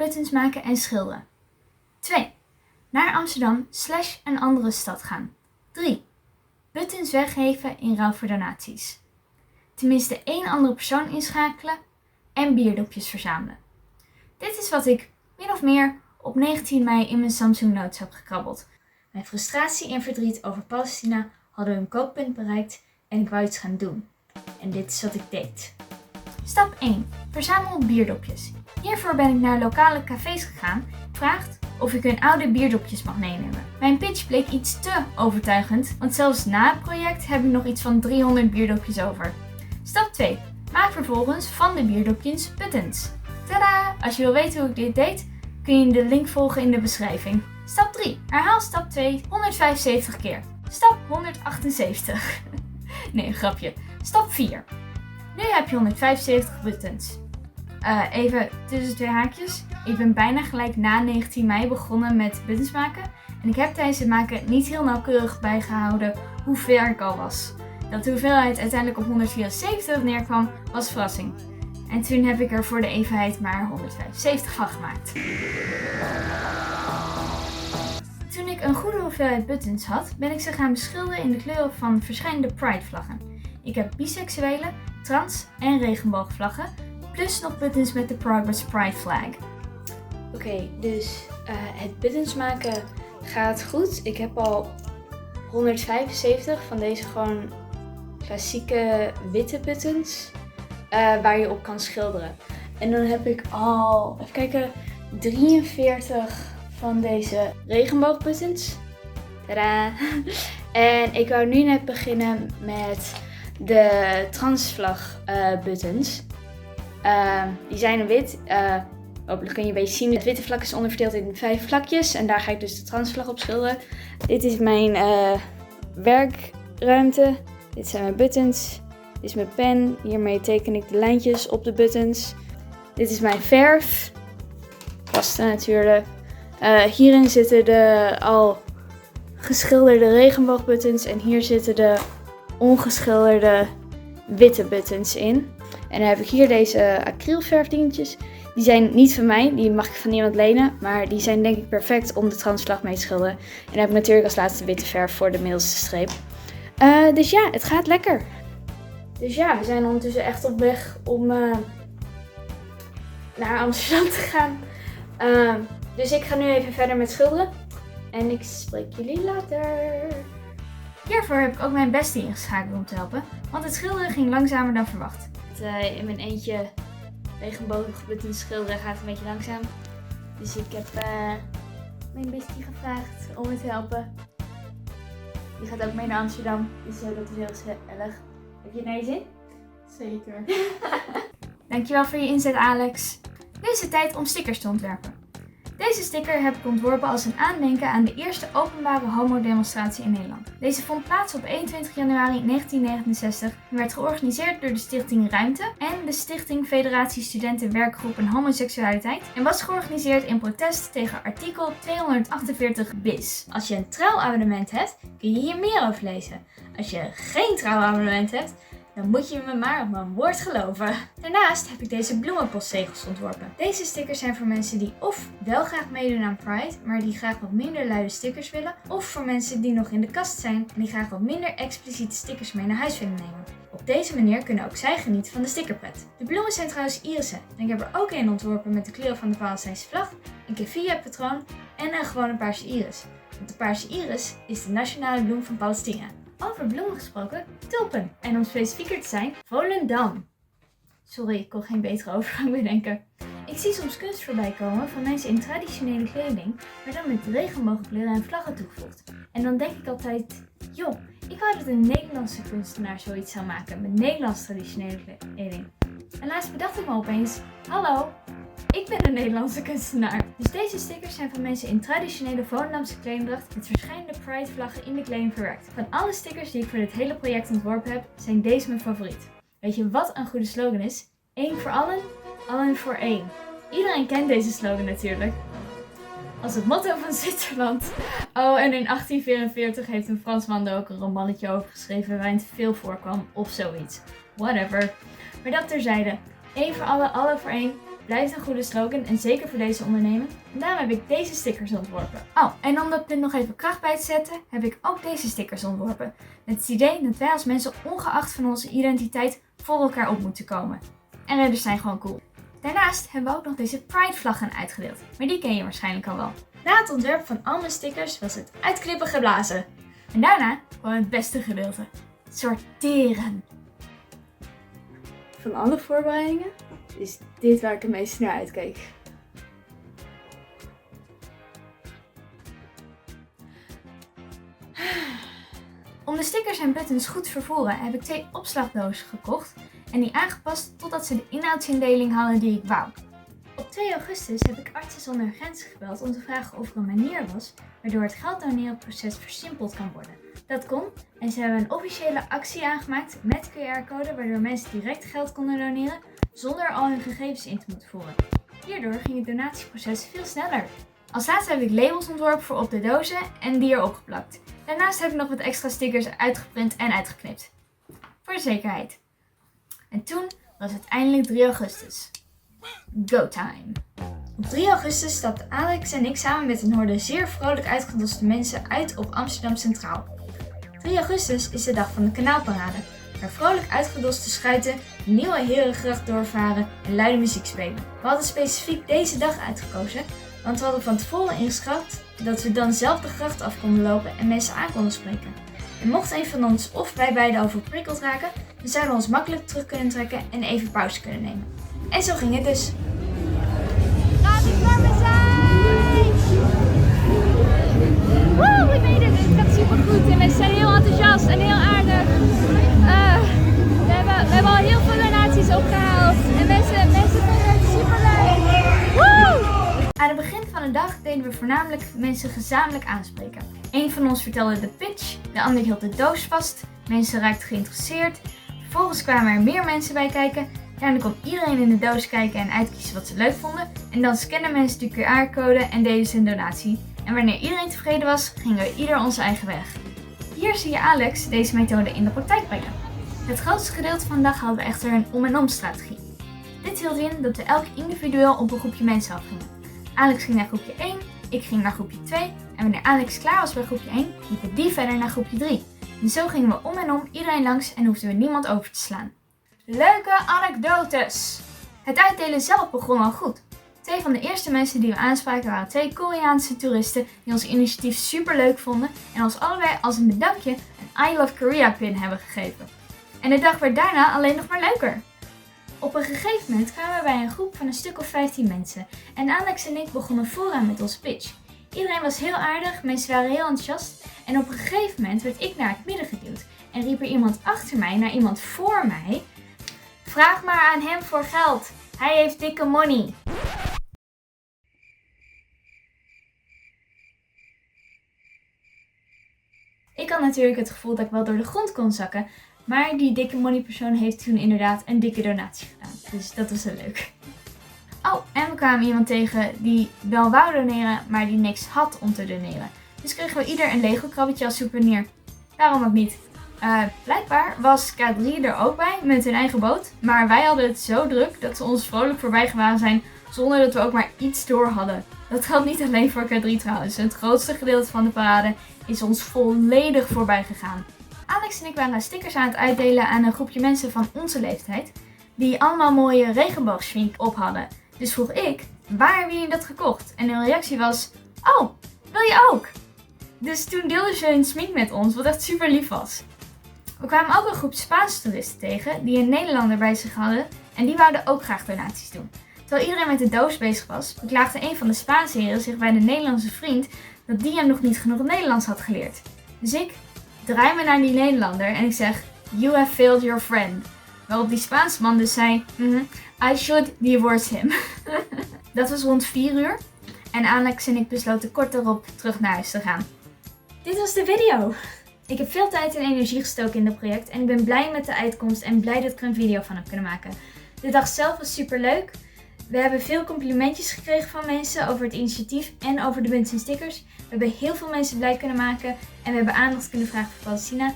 buttons maken en schilderen. 2. Naar Amsterdam / een andere stad gaan. 3. Buttons weggeven in ruil voor donaties. Tenminste 1 andere persoon inschakelen en bierdopjes verzamelen. Dit is wat ik, min of meer, op 19 mei in mijn Samsung Notes heb gekrabbeld. Mijn frustratie en verdriet over Palestina hadden hun kookpunt bereikt en ik wou iets gaan doen. En dit is wat ik deed. Stap 1. Verzamel bierdopjes. Hiervoor ben ik naar lokale cafés gegaan en gevraagd of ik hun oude bierdopjes mag meenemen. Mijn pitch bleek iets te overtuigend, want zelfs na het project heb ik nog iets van 300 bierdopjes over. Stap 2. Maak vervolgens van de bierdopjes buttons. Tadaa! Als je wil weten hoe ik dit deed, kun je de link volgen in de beschrijving. Stap 3. Herhaal stap 2 175 keer. Stap 178. Nee, een grapje. Stap 4. Nu heb je 175 buttons. Even tussen 2 haakjes. Ik ben bijna gelijk na 19 mei begonnen met buttons maken. En ik heb tijdens het maken niet heel nauwkeurig bijgehouden hoe ver ik al was. Dat de hoeveelheid uiteindelijk op 174 neerkwam, was verrassing. En toen heb ik er voor de evenheid maar 175 van gemaakt. Toen ik een goede hoeveelheid buttons had, ben ik ze gaan beschilderen in de kleuren van verschillende Pride-vlaggen. Ik heb biseksuele, trans- en regenboogvlaggen, plus nog buttons met de Progress Pride flag. Oké, dus het buttons maken gaat goed. Ik heb al 175 van deze gewoon klassieke witte buttons waar je op kan schilderen. En dan heb ik al, even kijken, 43 van deze regenboogbuttons. Tadaa! En ik wou nu net beginnen met de transvlag buttons. Die zijn wit. Hopelijk kun je een beetje zien. Het witte vlak is onderverdeeld in 5 vlakjes. En daar ga ik dus de transvlag op schilderen. Dit is mijn werkruimte. Dit zijn mijn buttons. Dit is mijn pen. Hiermee teken ik de lijntjes op de buttons. Dit is mijn verf. Pasten natuurlijk. Hierin zitten de al geschilderde regenboogbuttons. En hier zitten de ongeschilderde witte buttons in. En dan heb ik hier deze acrylverfdingetjes. Die zijn niet van mij, die mag ik van iemand lenen. Maar die zijn denk ik perfect om de transvlag mee te schilderen. En dan heb ik natuurlijk als laatste witte verf voor de middelste streep. Dus ja, het gaat lekker. Dus ja, we zijn ondertussen echt op weg om naar Amsterdam te gaan. Dus ik ga nu even verder met schilderen. En ik spreek jullie later. Hiervoor heb ik ook mijn bestie ingeschakeld om te helpen. Want het schilderen ging langzamer dan verwacht. In mijn eentje regenboogbuttons schilderen gaat een beetje langzaam. Dus ik heb mijn bestie gevraagd om me te helpen. Die gaat ook mee naar Amsterdam. Dus dat is heel gezellig. Heb je het naar je zin? Zeker. Dankjewel voor je inzet, Alex. Nu is het tijd om stickers te ontwerpen. Deze sticker heb ik ontworpen als een aandenken aan de eerste openbare homodemonstratie in Nederland. Deze vond plaats op 21 januari 1969 en werd georganiseerd door de Stichting Ruimte en de Stichting Federatie Studenten Werkgroepen Homoseksualiteit en was georganiseerd in protest tegen artikel 248 bis. Als je een trouwabonnement hebt, kun je hier meer over lezen. Als je geen trouwabonnement hebt, dan moet je me maar op mijn woord geloven. Daarnaast heb ik deze bloemenpostzegels ontworpen. Deze stickers zijn voor mensen die of wel graag meedoen aan Pride, maar die graag wat minder luide stickers willen. Of voor mensen die nog in de kast zijn en die graag wat minder expliciete stickers mee naar huis willen nemen. Op deze manier kunnen ook zij genieten van de stickerpret. De bloemen zijn trouwens irissen. En ik heb er ook een ontworpen met de kleur van de Palestijnse vlag, een keffiyeh patroon en een gewone paarse iris. Want de paarse iris is de nationale bloem van Palestina. Over bloemen gesproken, tulpen. En om specifieker te zijn, Volendam. Sorry, ik kon geen betere overgang bedenken. Ik zie soms kunst voorbij komen van mensen in traditionele kleding, maar dan met regenboogkleuren en vlaggen toegevoegd. En dan denk ik altijd, joh, ik wou dat een Nederlandse kunstenaar zoiets zou maken met Nederlandse traditionele kleding. En laatst bedacht ik me opeens, hallo, ik ben een Nederlandse kunstenaar. Dus deze stickers zijn van mensen in traditionele Volendamse kledingdracht met verschillende Pride-vlaggen in de kleding verwerkt. Van alle stickers die ik voor dit hele project ontworpen heb, zijn deze mijn favoriet. Weet je wat een goede slogan is? Eén voor allen, allen voor één. Iedereen kent deze slogan natuurlijk. Als het motto van Zwitserland. Oh, en in 1844 heeft een Fransman er ook een romannetje over geschreven waarin te veel voorkwam of zoiets. Whatever. Maar dat terzijde. Eén voor allen, allen voor één. blijft een goede slogan en zeker voor deze onderneming. En daarom heb ik deze stickers ontworpen. Oh, en om dat punt nog even kracht bij te zetten, heb ik ook deze stickers ontworpen. Met het idee dat wij als mensen ongeacht van onze identiteit voor elkaar op moeten komen. En ridders zijn gewoon cool. Daarnaast hebben we ook nog deze Pride vlaggen uitgedeeld, maar die ken je waarschijnlijk al wel. Na het ontwerp van al mijn stickers was het uitknippen geblazen. En daarna kwam het beste gedeelte. Sorteren. Van alle voorbereidingen is dit waar ik het meest naar uitkeek. Om de stickers en buttons goed te vervoeren heb ik 2 opslagdozen gekocht en die aangepast totdat ze de inhoudsindeling hadden die ik wou. Op 2 augustus heb ik Artsen zonder Grenzen gebeld om te vragen of er een manier was waardoor het gelddoneren-proces versimpeld kan worden. Dat kon en ze hebben een officiële actie aangemaakt met QR-code waardoor mensen direct geld konden doneren zonder al hun gegevens in te moeten voeren. Hierdoor ging het donatieproces veel sneller. Als laatste heb ik labels ontworpen voor op de dozen en die erop geplakt. Daarnaast heb ik nog wat extra stickers uitgeprint en uitgeknipt. Voor de zekerheid. En toen was het eindelijk 3 augustus. Go time! Op 3 augustus stapten Alex en ik samen met een horde zeer vrolijk uitgedoste mensen uit op Amsterdam Centraal. 3 augustus is de dag van de Kanaalparade, waar vrolijk uitgedoste schuiten de Nieuwe Herengracht doorvaren en luide muziek spelen. We hadden specifiek deze dag uitgekozen, want we hadden van tevoren ingeschat dat we dan zelf de gracht af konden lopen en mensen aan konden spreken. En mocht een van ons of wij beiden overprikkeld raken, dan zouden we ons makkelijk terug kunnen trekken en even pauze kunnen nemen. En zo ging het dus. Gaat het warme zijn! Woe, we made it! Het gaat super goed en mensen zijn heel enthousiast en heel aardig. We hebben al heel veel donaties opgehaald en mensen vinden het super leuk. Woe! Aan het begin van de dag deden we voornamelijk mensen gezamenlijk aanspreken. Eén van ons vertelde de pitch, de ander hield de doos vast, mensen raakten geïnteresseerd. Vervolgens kwamen er meer mensen bij kijken. Ja, dan kon iedereen in de doos kijken en uitkiezen wat ze leuk vonden. En dan scannen mensen de QR-code en deden ze een donatie. En wanneer iedereen tevreden was, gingen we ieder onze eigen weg. Hier zie je Alex deze methode in de praktijk brengen. Het grootste gedeelte van de dag hadden we echter een om-en-om strategie. Dit hield in dat we elk individueel op een groepje mensen afgingen. Alex ging naar groepje 1, ik ging naar groepje 2 en wanneer Alex klaar was bij groepje 1, liepen die verder naar groepje 3. En zo gingen we om en om iedereen langs en hoefden we niemand over te slaan. Leuke anekdotes! Het uitdelen zelf begon al goed. 2 van de eerste mensen die we aanspraken waren 2 Koreaanse toeristen die ons initiatief super leuk vonden en ons allebei als een bedankje een I Love Korea pin hebben gegeven. En de dag werd daarna alleen nog maar leuker. Op een gegeven moment kwamen we bij een groep van een stuk of 15 mensen en Alex en ik begonnen vooraan met onze pitch. Iedereen was heel aardig, mensen waren heel enthousiast en op een gegeven moment werd ik naar het midden geduwd en riep er iemand achter mij naar iemand voor mij: vraag maar aan hem voor geld, hij heeft dikke money. Ik had natuurlijk het gevoel dat ik wel door de grond kon zakken, maar die dikke money persoon heeft toen inderdaad een dikke donatie gedaan. Dus dat was heel leuk. Oh, en we kwamen iemand tegen die wel wou doneren, maar die niks had om te doneren. Dus kregen we ieder een Lego krabbetje als souvenir. Waarom ook niet? Blijkbaar was K3 er ook bij met hun eigen boot. Maar wij hadden het zo druk dat ze ons vrolijk voorbij gegaan zijn zonder dat we ook maar iets door hadden. Dat geldt niet alleen voor K3 trouwens. Het grootste gedeelte van de parade is ons volledig voorbij gegaan. Alex en ik waren stickers aan het uitdelen aan een groepje mensen van onze leeftijd. Die allemaal mooie regenboogschmink op hadden. Dus vroeg ik, waar hebben jullie dat gekocht? En hun reactie was, oh, wil je ook? Dus toen deelden ze hun smink met ons, wat echt super lief was. We kwamen ook een groep Spaanse toeristen tegen, die een Nederlander bij zich hadden. En die wouden ook graag donaties doen. Terwijl iedereen met de doos bezig was, beklaagde een van de Spaanse heren zich bij de Nederlandse vriend dat die hem nog niet genoeg Nederlands had geleerd. Dus ik draai me naar die Nederlander en ik zeg, you have failed your friend. Waarop die Spaanse man dus zei, I should divorce him. Dat was rond 4 uur en Alex en ik besloten kort daarop terug naar huis te gaan. Dit was de video. Ik heb veel tijd en energie gestoken in dit project en ik ben blij met de uitkomst en blij dat ik er een video van heb kunnen maken. De dag zelf was super leuk. We hebben veel complimentjes gekregen van mensen over het initiatief en over de buttons en stickers. We hebben heel veel mensen blij kunnen maken en we hebben aandacht kunnen vragen voor Palestina.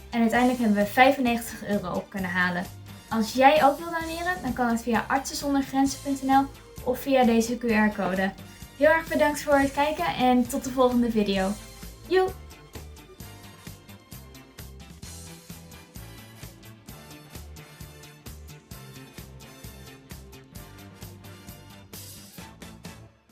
En uiteindelijk hebben we €95 op kunnen halen. Als jij ook wil doneren, dan kan het via artsenzondergrenzen.nl of via deze QR-code. Heel erg bedankt voor het kijken en tot de volgende video. Joe!